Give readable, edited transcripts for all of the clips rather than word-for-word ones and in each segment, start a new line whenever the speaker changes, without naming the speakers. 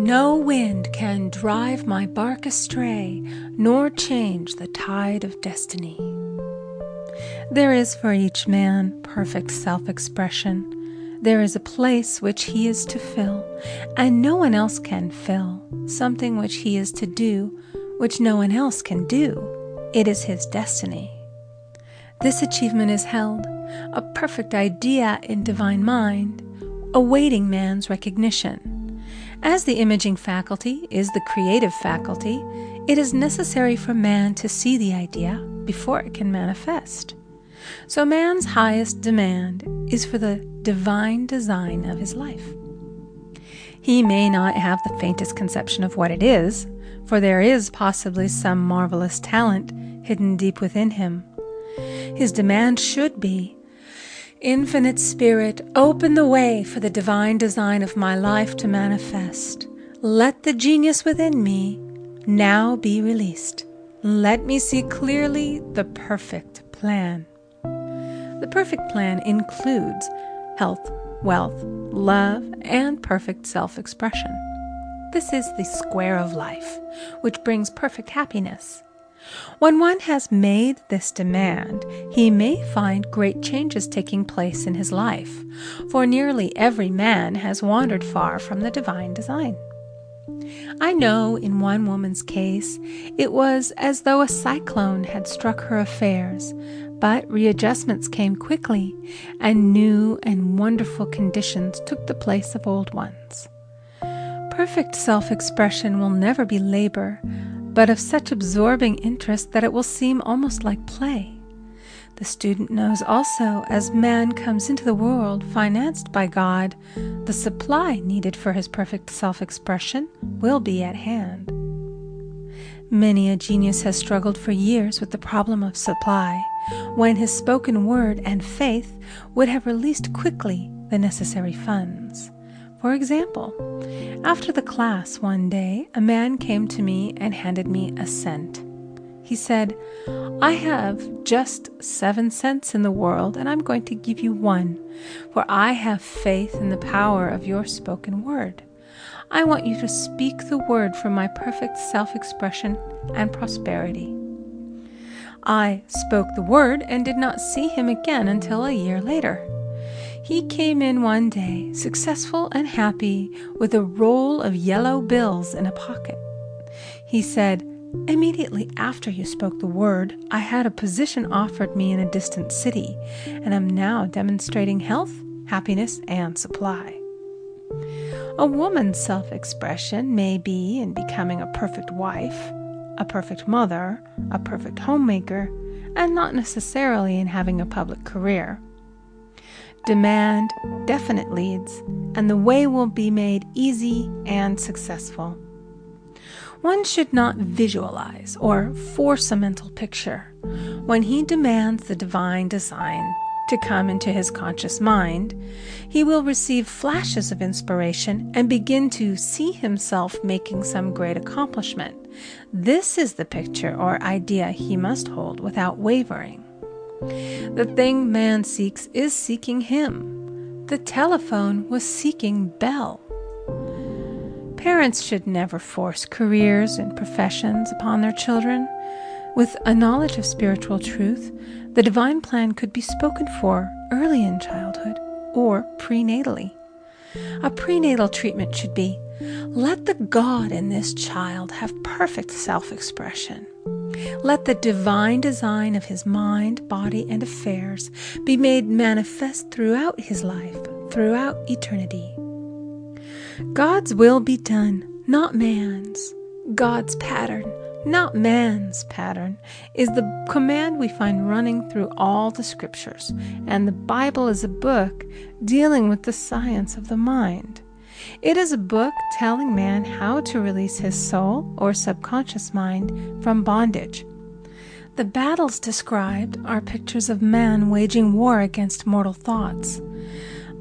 No wind can drive my bark astray, nor change the tide of destiny. There is for each man perfect self-expression. There is a place which he is to fill, and no one else can fill, something which he is to do, which no one else can do. It is his destiny. This achievement is held, a perfect idea in divine mind, awaiting man's recognition. As the imaging faculty is the creative faculty, it is necessary for man to see the idea before it can manifest. So man's highest demand is for the divine design of his life. He may not have the faintest conception of what it is, for there is possibly some marvelous talent hidden deep within him. His demand should be, Infinite Spirit, open the way for the divine design of my life to manifest. Let the genius within me now be released. Let me see clearly the perfect plan. The perfect plan includes health, wealth, love, and perfect self-expression. This is the square of life, which brings perfect happiness. When one has made this demand, he may find great changes taking place in his life, for nearly every man has wandered far from the divine design. I know in one woman's case, it was as though a cyclone had struck her affairs, but readjustments came quickly, and new and wonderful conditions took the place of old ones. Perfect self-expression will never be labor, but of such absorbing interest that it will seem almost like play. The student knows also, as man comes into the world financed by God, the supply needed for his perfect self-expression will be at hand. Many a genius has struggled for years with the problem of supply, when his spoken word and faith would have released quickly the necessary funds. For example, after the class one day, a man came to me and handed me a cent. He said, I have just 7 cents in the world, and I'm going to give you 1, for I have faith in the power of your spoken word. I want you to speak the word for my perfect self-expression and prosperity. I spoke the word and did not see him again until a year later. He came in one day, successful and happy, with a roll of yellow bills in a pocket. He said, immediately after you spoke the word, I had a position offered me in a distant city, and am now demonstrating health, happiness, and supply. A woman's self-expression may be in becoming a perfect wife, a perfect mother, a perfect homemaker, and not necessarily in having a public career. Demand definite leads, and the way will be made easy and successful. One should not visualize or force a mental picture. When he demands the divine design to come into his conscious mind, he will receive flashes of inspiration and begin to see himself making some great accomplishment. This is the picture or idea he must hold without wavering. The thing man seeks is seeking him. The telephone was seeking Bell. Parents should never force careers and professions upon their children. With a knowledge of spiritual truth, the divine plan could be spoken for early in childhood or prenatally. A prenatal treatment should be, let the God in this child have perfect self-expression. Let the divine design of his mind, body, and affairs be made manifest throughout his life, throughout eternity. God's will be done, not man's. God's pattern, not man's pattern, is the command we find running through all the scriptures, and the Bible is a book dealing with the science of the mind. It is a book telling man how to release his soul or subconscious mind from bondage. The battles described are pictures of man waging war against mortal thoughts.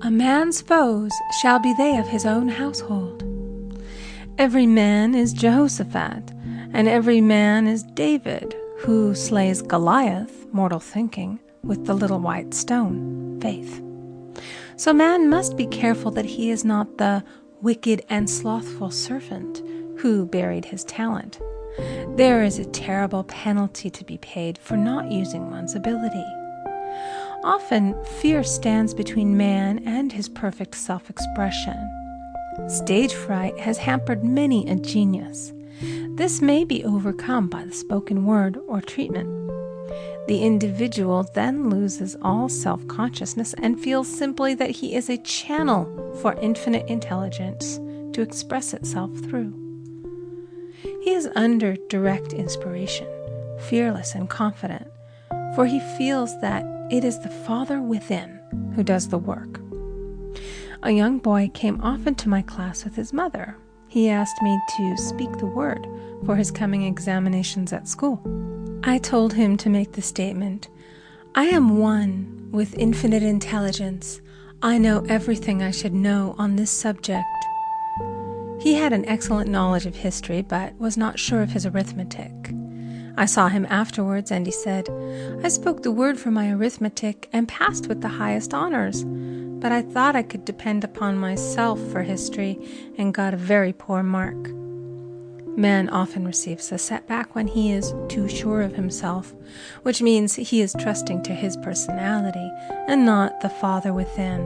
A man's foes shall be they of his own household. Every man is Jehoshaphat, and every man is David, who slays Goliath, mortal thinking, with the little white stone, faith. So man must be careful that he is not the wicked and slothful servant who buried his talent. There is a terrible penalty to be paid for not using one's ability. Often, fear stands between man and his perfect self-expression. Stage fright has hampered many a genius. This may be overcome by the spoken word or treatment. The individual then loses all self-consciousness and feels simply that he is a channel for infinite intelligence to express itself through. He is under direct inspiration, fearless and confident, for he feels that it is the Father within who does the work. A young boy came often to my class with his mother. He asked me to speak the word for his coming examinations at school. I told him to make the statement, "I am one with infinite intelligence. I know everything I should know on this subject." He had an excellent knowledge of history, but was not sure of his arithmetic. I saw him afterwards, and he said, "I spoke the word for my arithmetic and passed with the highest honors, but I thought I could depend upon myself for history and got a very poor mark." Man often receives a setback when he is too sure of himself, which means he is trusting to his personality and not the Father within.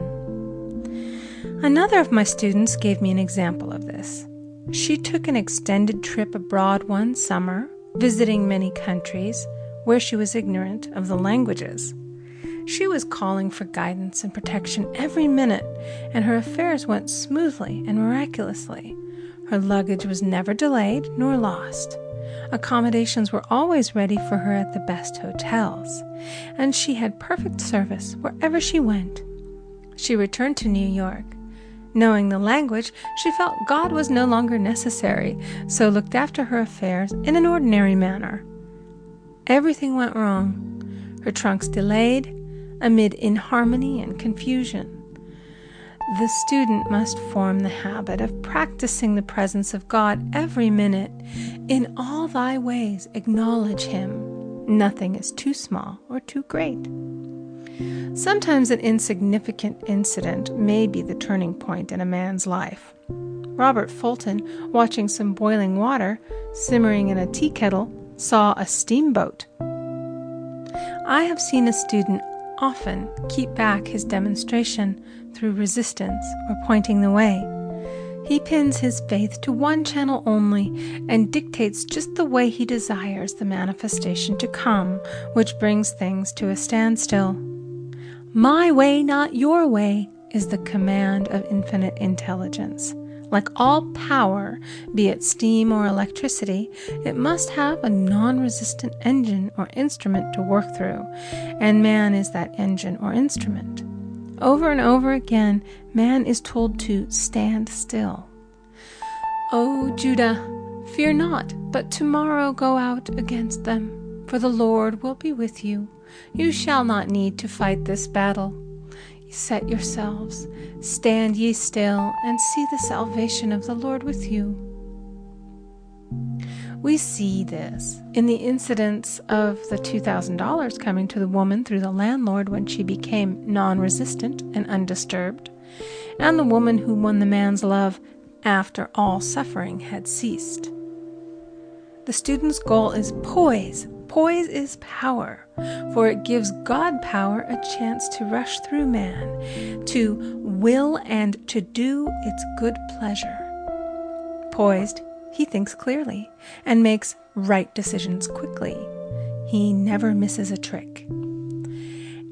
Another of my students gave me an example of this. She took an extended trip abroad one summer, visiting many countries where she was ignorant of the languages. She was calling for guidance and protection every minute, and her affairs went smoothly and miraculously. Her luggage was never delayed nor lost. Accommodations were always ready for her at the best hotels, and she had perfect service wherever she went. She returned to New York. Knowing the language, she felt God was no longer necessary, so looked after her affairs in an ordinary manner. Everything went wrong. Her trunks delayed, amid inharmony and confusion. The student must form the habit of practicing the presence of God every minute. In all thy ways acknowledge Him. Nothing is too small or too great. Sometimes an insignificant incident may be the turning point in a man's life. Robert Fulton, watching some boiling water simmering in a tea kettle, saw a steamboat. I have seen a student often keep back his demonstration through resistance or pointing the way. He pins his faith to one channel only and dictates just the way he desires the manifestation to come, which brings things to a standstill. "My way, not your way," is the command of infinite intelligence. Like all power, be it steam or electricity, it must have a non-resistant engine or instrument to work through, and man is that engine or instrument. Over and over again, man is told to stand still. "O Judah, fear not, but tomorrow go out against them, for the Lord will be with you. You shall not need to fight this battle. Set yourselves, stand ye still, and see the salvation of the Lord with you." We see this in the incidents of the $2,000 coming to the woman through the landlord when she became non-resistant and undisturbed, and the woman who won the man's love after all suffering had ceased. The student's goal is poise. Poise is power, for it gives God power a chance to rush through man, to will and to do its good pleasure. Poised, he thinks clearly and makes right decisions quickly. He never misses a trick.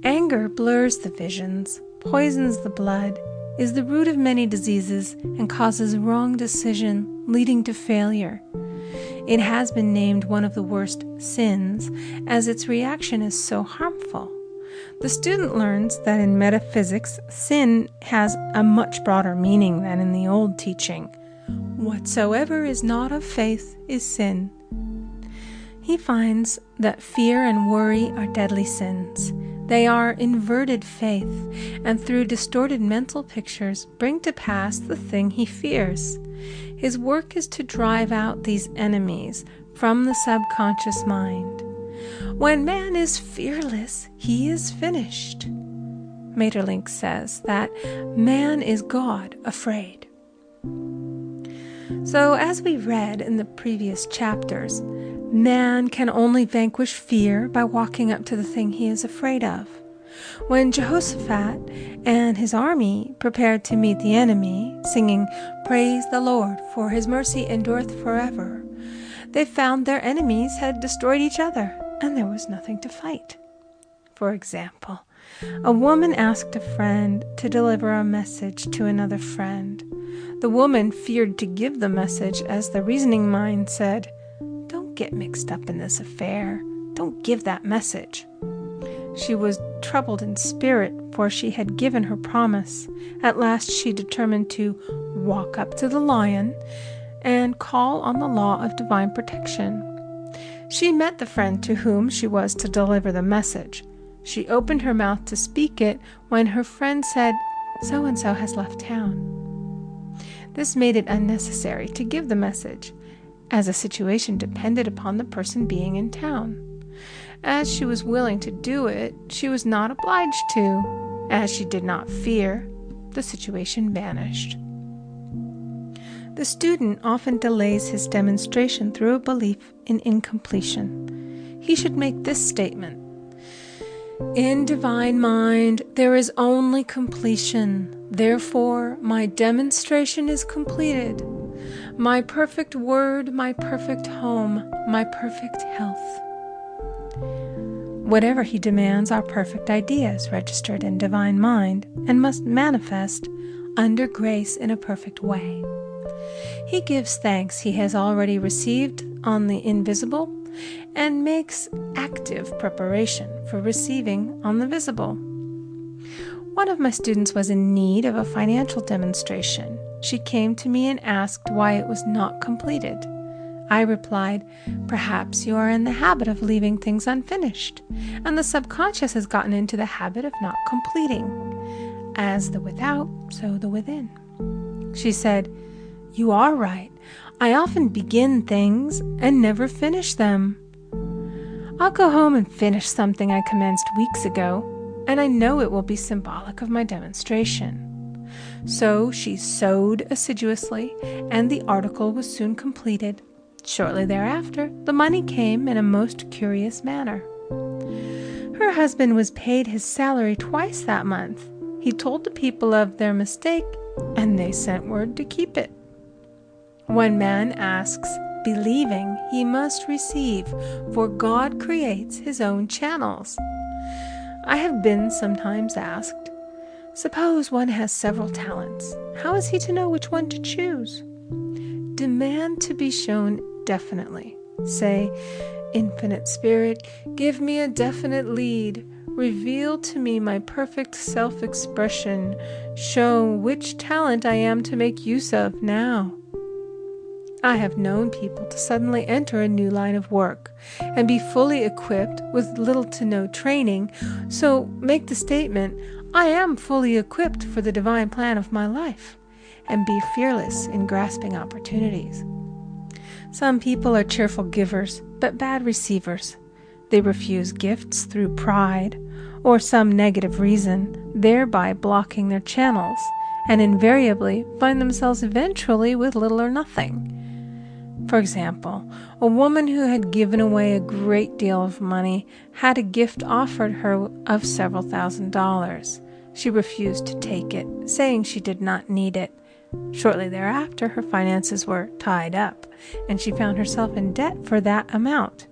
Anger blurs the visions, poisons the blood, is the root of many diseases, and causes wrong decision, leading to failure. It has been named one of the worst sins, as its reaction is so harmful. The student learns that in metaphysics, sin has a much broader meaning than in the old teaching. Whatsoever is not of faith is sin. He finds that fear and worry are deadly sins. They are inverted faith, and through distorted mental pictures bring to pass the thing he fears. His work is to drive out these enemies from the subconscious mind. When man is fearless, he is finished. Maeterlinck says that man is God afraid. So, as we read in the previous chapters, man can only vanquish fear by walking up to the thing he is afraid of. When Jehoshaphat and his army prepared to meet the enemy, singing, "Praise the Lord, for his mercy endureth forever," they found their enemies had destroyed each other, and there was nothing to fight. For example, a woman asked a friend to deliver a message to another friend. The woman feared to give the message, as the reasoning mind said, "Don't get mixed up in this affair. Don't give that message." She was troubled in spirit, for she had given her promise. At last she determined to walk up to the lion and call on the law of divine protection. She met the friend to whom she was to deliver the message. She opened her mouth to speak it when her friend said, "So-and-so has left town." This made it unnecessary to give the message, as the situation depended upon the person being in town. As she was willing to do it, she was not obliged to. As she did not fear, the situation vanished. The student often delays his demonstration through a belief in incompletion. He should make this statement: "In divine mind, there is only completion. Therefore, my demonstration is completed. My perfect word, my perfect home, my perfect health." Whatever he demands are perfect ideas registered in divine mind and must manifest under grace in a perfect way. He gives thanks he has already received on the invisible and makes active preparation for receiving on the visible. One of my students was in need of a financial demonstration. She came to me and asked why it was not completed. I replied, "Perhaps you are in the habit of leaving things unfinished, and the subconscious has gotten into the habit of not completing. As the without, so the within." She said, "You are right. I often begin things and never finish them. I'll go home and finish something I commenced weeks ago, and I know it will be symbolic of my demonstration." So she sewed assiduously, and the article was soon completed. Shortly thereafter, the money came in a most curious manner. Her husband was paid his salary twice that month. He told the people of their mistake, and they sent word to keep it. When man asks, believing, he must receive, for God creates his own channels. I have been sometimes asked, suppose one has several talents. How is he to know which one to choose? Demand to be shown definitely. Say, "Infinite Spirit, give me a definite lead. Reveal to me my perfect self-expression. Show which talent I am to make use of now." I have known people to suddenly enter a new line of work and be fully equipped with little to no training, so make the statement, "I am fully equipped for the divine plan of my life," and be fearless in grasping opportunities. Some people are cheerful givers, but bad receivers. They refuse gifts through pride or some negative reason, thereby blocking their channels, and invariably find themselves eventually with little or nothing. For example, a woman who had given away a great deal of money had a gift offered her of several $1,000s. She refused to take it, saying she did not need it. Shortly thereafter, her finances were tied up, and she found herself in debt for that amount.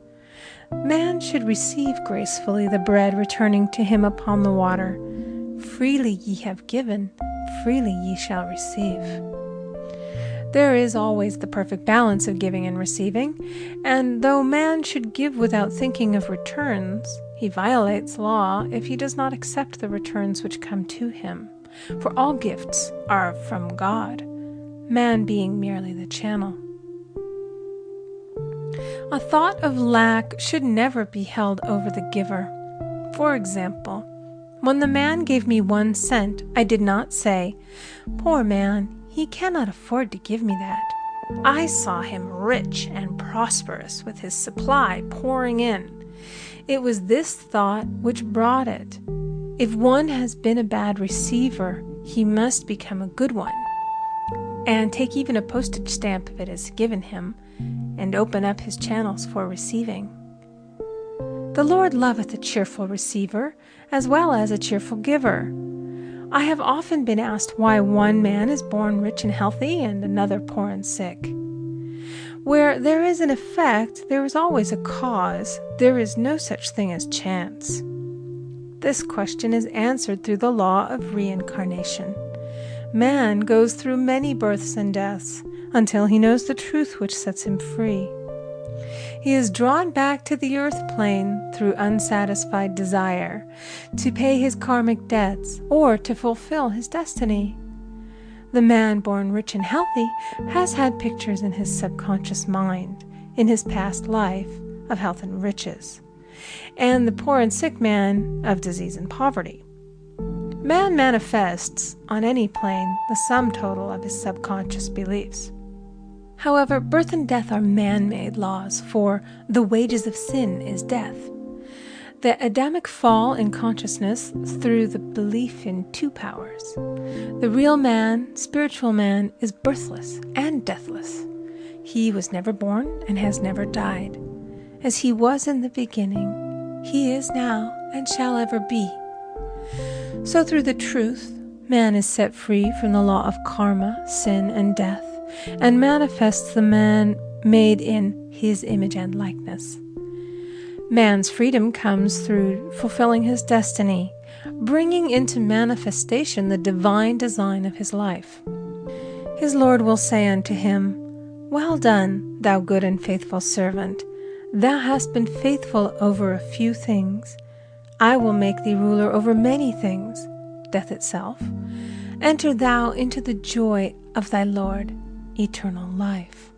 Man should receive gracefully the bread returning to him upon the water. Freely ye have given, freely ye shall receive. There is always the perfect balance of giving and receiving, and though man should give without thinking of returns, he violates law if he does not accept the returns which come to him. For all gifts are from God, man being merely the channel. A thought of lack should never be held over the giver. For example, when the man gave me 1 cent, I did not say, "Poor man, he cannot afford to give me that." I saw him rich and prosperous with his supply pouring in. It was this thought which brought it. If one has been a bad receiver, he must become a good one. and take even a postage stamp if it is given him, and open up his channels for receiving. The Lord loveth a cheerful receiver, as well as a cheerful giver. I have often been asked why one man is born rich and healthy and another poor and sick. Where there is an effect, there is always a cause. There is no such thing as chance. This question is answered through the law of reincarnation. Man goes through many births and deaths until he knows the truth which sets him free. He is drawn back to the earth plane through unsatisfied desire, to pay his karmic debts or to fulfill his destiny. The man born rich and healthy has had pictures in his subconscious mind, in his past life, of health and riches, and the poor and sick man of disease and poverty. Man manifests, on any plane, the sum total of his subconscious beliefs. However, birth and death are man-made laws, for the wages of sin is death. The Adamic fall in consciousness through the belief in two powers. The real man, spiritual man, is birthless and deathless. He was never born and has never died. As he was in the beginning, he is now and shall ever be. So through the truth, man is set free from the law of karma, sin, and death, and manifests the man made in his image and likeness. Man's freedom comes through fulfilling his destiny, bringing into manifestation the divine design of his life. His Lord will say unto him, "Well done, thou good and faithful servant. Thou hast been faithful over a few things. I will make thee ruler over many things," death itself. "Enter thou into the joy of thy Lord, eternal life."